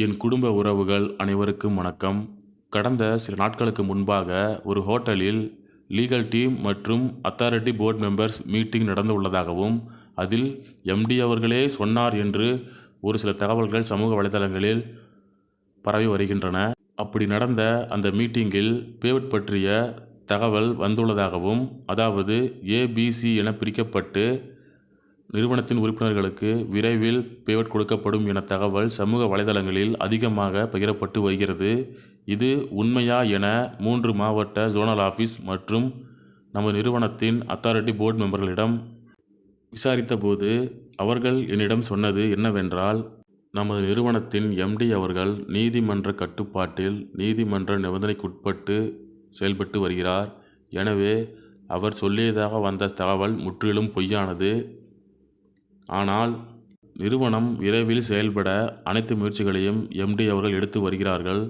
என் குடும்ப உறவுகள் அனைவருக்கும் வணக்கம். கடந்த சில நாட்களுக்கு முன்பாக ஒரு ஹோட்டலில் லீகல் டீம் மற்றும் அத்தாரிட்டி போர்டு மெம்பர்ஸ் மீட்டிங் நடந்து உள்ளதாகவும், அதில் எம்டி அவர்களே சொன்னார் என்று ஒரு சில தகவல்கள் சமூக வலைதளங்களில் பரவி வருகின்றன. அப்படி நடந்த அந்த மீட்டிங்கில் பேவுட் பற்றிய தகவல் வந்துள்ளதாகவும், அதாவது ஏபிசி என பிரிக்கப்பட்டு நிறுவனத்தின் உறுப்பினர்களுக்கு விரைவில் பேவுட் கொடுக்கப்படும் என தகவல் சமூக வலைதளங்களில் அதிகமாக பகிரப்பட்டு வருகிறது. இது உண்மையா என 3 மாவட்ட ஜோனல் ஆபீஸ் மற்றும் நமது நிறுவனத்தின் அத்தாரிட்டி போர்டு மெம்பர்களிடம் விசாரித்தபோது அவர்கள் என்னிடம் சொன்னது என்னவென்றால், நமது நிறுவனத்தின் எம்டி அவர்கள் நீதிமன்ற கட்டுப்பாட்டில் நீதிமன்ற நிபந்தனைக்குட்பட்டு செயல்பட்டு வருகிறார். எனவே அவர் சொல்லியதாக வந்த தகவல் முற்றிலும் பொய்யானது. ஆனால் நிறுவனம் விரைவில் செயல்பட அனைத்து முயற்சிகளையும் எம்டி அவர்கள் எடுத்து வருகிறார்கள்.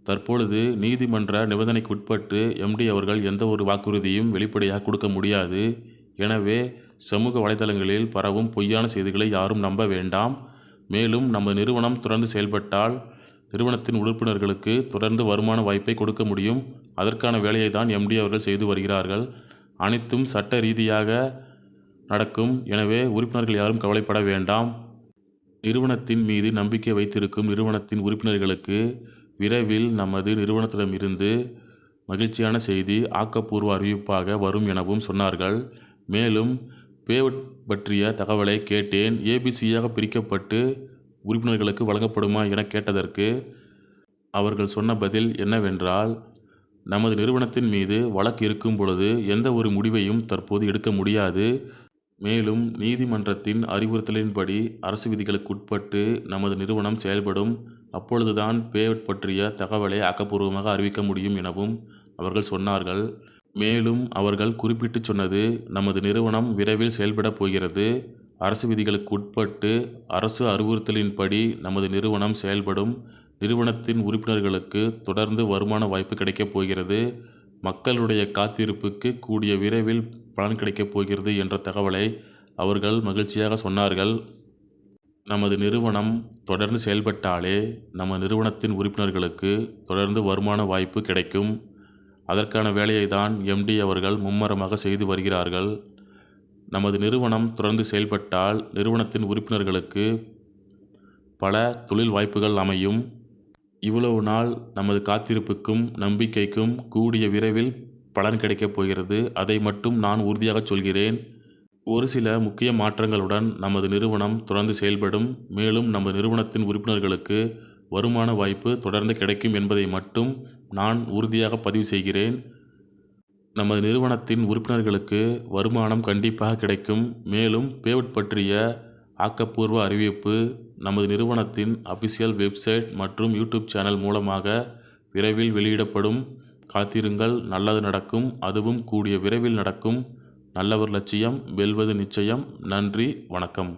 தற்பொழுது நீதிமன்ற நிபந்தனைக்குட்பட்டு எம்டி அவர்கள் எந்த ஒரு வாக்குறுதியும் வெளிப்படையாக கொடுக்க முடியாது. எனவே சமூக வலைதளங்களில் பரவும் பொய்யான செய்திகளை யாரும் நம்ப வேண்டாம். மேலும் நம்ம நிறுவனம் தொடர்ந்து செயல்பட்டால் நிறுவனத்தின் உறுப்பினர்களுக்கு தொடர்ந்து வருமான வாய்ப்பை கொடுக்க முடியும். அதற்கான வேலையை தான் எம்டி அவர்கள் செய்து வருகிறார்கள். அனைத்தும் சட்ட ரீதியாக நடக்கும். எனவே உறுப்பினர்கள் யாரும் கவலைப்பட வேண்டாம். நிறுவனத்தின் மீது நம்பிக்கை வைத்திருக்கும் நிறுவனத்தின் உறுப்பினர்களுக்கு விரைவில் நமது நிறுவனத்திடமிருந்து மகிழ்ச்சியான செய்தி ஆக்கப்பூர்வ அறிவிப்பாக வரும் எனவும் சொன்னார்கள். மேலும் பேவுட் பற்றிய தகவலை கேட்டேன். ஏபிசியாக பிரிக்கப்பட்டு உறுப்பினர்களுக்கு வழங்கப்படுமா என கேட்டதற்கு அவர்கள் சொன்ன பதில் என்னவென்றால், நமது நிறுவனத்தின் மீது வழக்கு இருக்கும் பொழுது எந்த ஒரு முடிவையும் தற்போது எடுக்க முடியாது. மேலும் நீதிமன்றத்தின் அறிவுறுத்தலின்படி அரசு விதிகளுக்கு உட்பட்டு நமது நிறுவனம் செயல்படும். அப்பொழுதுதான் பேவுட் பற்றிய தகவலை ஆக்கப்பூர்வமாக அறிவிக்க முடியும் எனவும் அவர்கள் சொன்னார்கள். மேலும் அவர்கள் குறிப்பிட்டு சொன்னது, நமது நிறுவனம் விரைவில் செயல்படப் போகிறது. அரசு விதிகளுக்கு உட்பட்டு அரசு அறிவுறுத்தலின்படி நமது நிறுவனம் செயல்படும். நிறுவனத்தின் உறுப்பினர்களுக்கு தொடர்ந்து வருமான வாய்ப்பு கிடைக்கப் போகிறது. மக்களுடைய காத்திருப்புக்கு கூடிய விரைவில் பலன் கிடைக்கப் போகிறது என்ற தகவலை அவர்கள் மகிழ்ச்சியாக சொன்னார்கள். நமது நிறுவனம் தொடர்ந்து செயல்பட்டாலே நம்ம நிறுவனத்தின் உறுப்பினர்களுக்கு தொடர்ந்து வருமான வாய்ப்பு கிடைக்கும். அதற்கான வேலையை தான் எம்டி அவர்கள் மும்மரமாக செய்து வருகிறார்கள். நமது நிறுவனம் தொடர்ந்து செயல்பட்டால் நிறுவனத்தின் உறுப்பினர்களுக்கு பல தொழில் வாய்ப்புகள் அமையும். இவ்வளவு நாள் நமது காத்திருப்புக்கும் நம்பிக்கைக்கும் கூடிய விரைவில் பலன் கிடைக்கப் போகிறது. அதை மட்டும் நான் உறுதியாக சொல்கிறேன். ஒரு சில முக்கிய மாற்றங்களுடன் நமது நிறுவனம் தொடர்ந்து செயல்படும். மேலும் நமது நிறுவனத்தின் உறுப்பினர்களுக்கு வருமான வாய்ப்பு தொடர்ந்து கிடைக்கும் என்பதை மட்டும் நான் உறுதியாக பதிவு செய்கிறேன். நமது நிறுவனத்தின் உறுப்பினர்களுக்கு வருமானம் கண்டிப்பாக கிடைக்கும். மேலும் பேவுட் பற்றிய ஆக்கப்பூர்வ அறிவிப்பு நமது நிறுவனத்தின் அபிஷியல் வெப்சைட் மற்றும் யூடியூப் சேனல் மூலமாக விரைவில் வெளியிடப்படும். காத்திருங்கள், நல்லது நடக்கும். அதுவும் கூடிய விரைவில் நடக்கும். நல்லவர் லட்சியம் வெல்வது நிச்சயம். நன்றி, வணக்கம்.